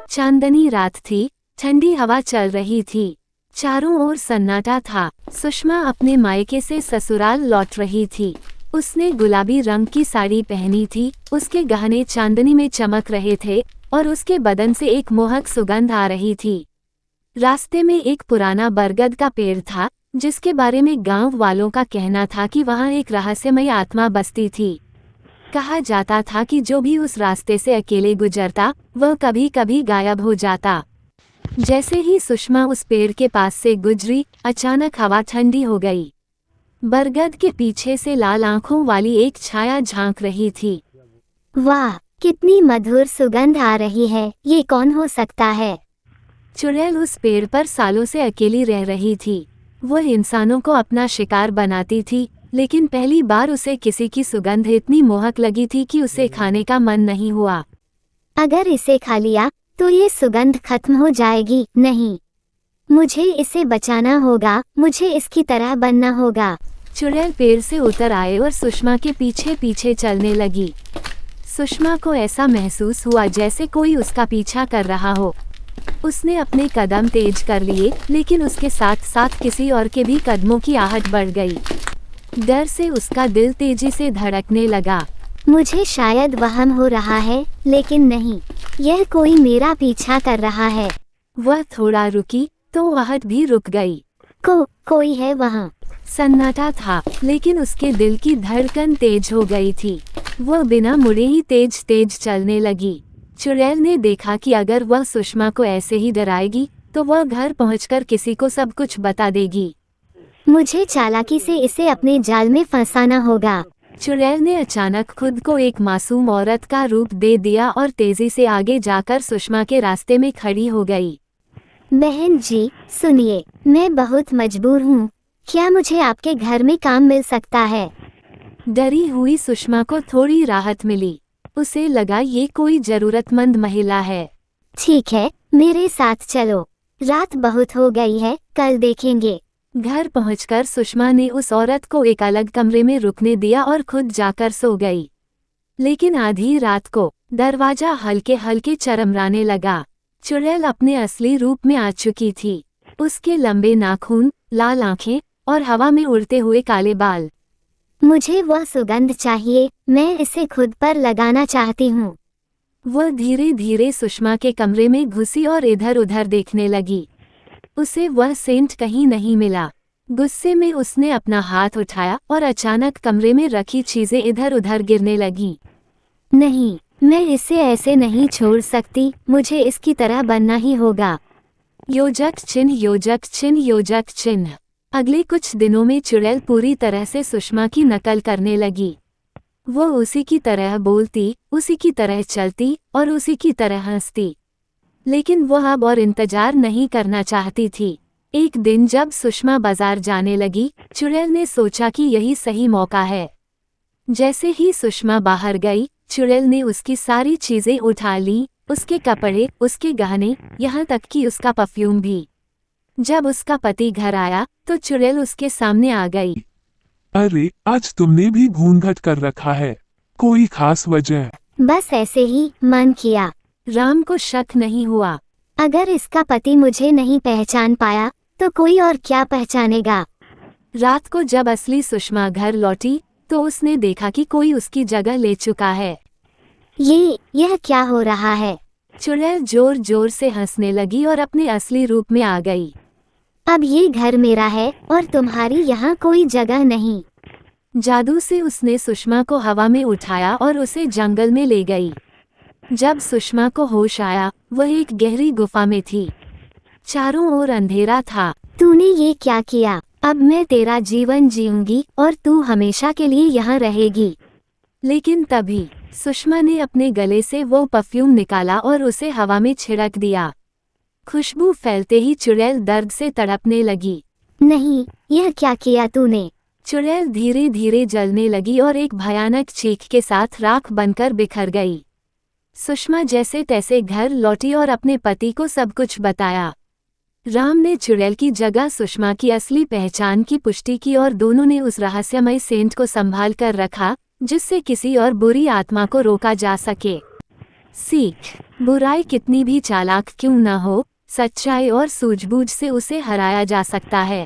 चांदनी रात थी, ठंडी हवा चल रही थी। चारों ओर सन्नाटा था। सुषमा अपने मायके से ससुराल लौट रही थी। उसने गुलाबी रंग की साड़ी पहनी थी, उसके गहने चांदनी में चमक रहे थे और उसके बदन से एक मोहक सुगंध आ रही थी। रास्ते में एक पुराना बरगद का पेड़ था, जिसके बारे में गांव वालों का कहना था कि वहां एक रहस्यमयी आत्मा बसती थी। कहा जाता था कि जो भी उस रास्ते से अकेले गुजरता, वह कभी कभी गायब हो जाता। जैसे ही सुषमा उस पेड़ के पास से गुजरी, अचानक हवा ठंडी हो गई। बरगद के पीछे से लाल आंखों वाली एक छाया झांक रही थी। वाह, कितनी मधुर सुगंध आ रही है। ये कौन हो सकता है? चुड़ैल उस पेड़ पर सालों से अकेली रह रही थी। वह इंसानों को अपना शिकार बनाती थी, लेकिन पहली बार उसे किसी की सुगंध इतनी मोहक लगी थी कि उसे खाने का मन नहीं हुआ। अगर इसे खा लिया तो ये सुगंध खत्म हो जाएगी। नहीं, मुझे इसे बचाना होगा, मुझे इसकी तरह बनना होगा। चुड़ैल पेड़ से उतर आए और सुषमा के पीछे पीछे चलने लगी। सुषमा को ऐसा महसूस हुआ जैसे कोई उसका पीछा कर रहा हो। उसने अपने कदम तेज कर लिए, लेकिन उसके साथ साथ किसी और के भी कदमों की आहट बढ़ गई। डर से उसका दिल तेजी से धड़कने लगा। मुझे शायद वहम हो रहा है, लेकिन नहीं, यह कोई मेरा पीछा कर रहा है। वह थोड़ा रुकी तो आहट भी रुक गई। कोई है वहाँ। सन्नाटा था, लेकिन उसके दिल की धड़कन तेज हो गई थी। वह बिना मुड़े ही तेज तेज चलने लगी। चुड़ैल ने देखा कि अगर वह सुषमा को ऐसे ही डराएगी तो वह घर पहुंचकर किसी को सब कुछ बता देगी। मुझे चालाकी से इसे अपने जाल में फंसाना होगा। चुड़ैल ने अचानक खुद को एक मासूम औरत का रूप दे दिया और तेजी से आगे जाकर सुषमा के रास्ते में खड़ी हो गई। बहन जी, सुनिए, मैं बहुत मजबूर हूँ। क्या मुझे आपके घर में काम मिल सकता है? डरी हुई सुषमा को थोड़ी राहत मिली। उसे लगा ये कोई जरूरतमंद महिला है। ठीक है, मेरे साथ चलो। रात बहुत हो गई है, कल देखेंगे। घर पहुंचकर सुषमा ने उस औरत को एक अलग कमरे में रुकने दिया और खुद जाकर सो गई। लेकिन आधी रात को दरवाजा हल्के हल्के चरमराने लगा। चुड़ैल अपने असली रूप में आ चुकी थी। उसके लंबे नाखून, लाल आंखें और हवा में उड़ते हुए काले बाल। मुझे वह सुगंध चाहिए, मैं इसे खुद पर लगाना चाहती हूँ। वह धीरे धीरे सुषमा के कमरे में घुसी और इधर उधर देखने लगी। उसे वह सेंट कहीं नहीं मिला। गुस्से में उसने अपना हाथ उठाया और अचानक कमरे में रखी चीजें इधर उधर गिरने लगीं। नहीं, मैं इसे ऐसे नहीं छोड़ सकती, मुझे इसकी तरह बनना ही होगा। योजक चिन्ह, योजक चिन्ह, योजक चिन्ह। अगले कुछ दिनों में चुड़ैल पूरी तरह से सुषमा की नकल करने लगी। वो उसी की तरह बोलती, उसी की तरह चलती और उसी की तरह हंसती। लेकिन वह अब और इंतजार नहीं करना चाहती थी। एक दिन जब सुषमा बाजार जाने लगी, चुड़ैल ने सोचा कि यही सही मौका है। जैसे ही सुषमा बाहर गई, चुड़ैल ने उसकी सारी चीजें उठा ली, उसके कपड़े, उसके गहने, यहाँ तक कि उसका परफ्यूम भी। जब उसका पति घर आया तो चुड़ैल उसके सामने आ गई। अरे, आज तुमने भी घूंघट कर रखा है, कोई खास वजह? बस ऐसे ही मन किया। राम को शक नहीं हुआ। अगर इसका पति मुझे नहीं पहचान पाया तो कोई और क्या पहचानेगा। रात को जब असली सुषमा घर लौटी तो उसने देखा कि कोई उसकी जगह ले चुका है। यह क्या हो रहा है? चुड़ैल जोर जोर से हंसने लगी और अपने असली रूप में आ गई। अब ये घर मेरा है और तुम्हारी यहाँ कोई जगह नहीं। जादू से उसने सुषमा को हवा में उठाया और उसे जंगल में ले गई। जब सुषमा को होश आया, वह एक गहरी गुफा में थी। चारों ओर अंधेरा था। तूने ये क्या किया? अब मैं तेरा जीवन जीऊंगी और तू हमेशा के लिए यहाँ रहेगी। लेकिन तभी सुषमा ने अपने गले से वो परफ्यूम निकाला और उसे हवा में छिड़क दिया। खुशबू फैलते ही चुड़ैल दर्द से तड़पने लगी। नहीं, यह क्या किया तूने? चुड़ैल धीरे धीरे जलने लगी और एक भयानक चीख के साथ राख बनकर बिखर गई। सुषमा जैसे तैसे घर लौटी और अपने पति को सब कुछ बताया। राम ने चुड़ैल की जगह सुषमा की असली पहचान की पुष्टि की और दोनों ने उस रहस्यमय सेंट को संभाल कर रखा जिससे किसी और बुरी आत्मा को रोका जा सके। सीख, बुराई कितनी भी चालाक क्यों न हो, सच्चाई और सूझबूझ से उसे हराया जा सकता है।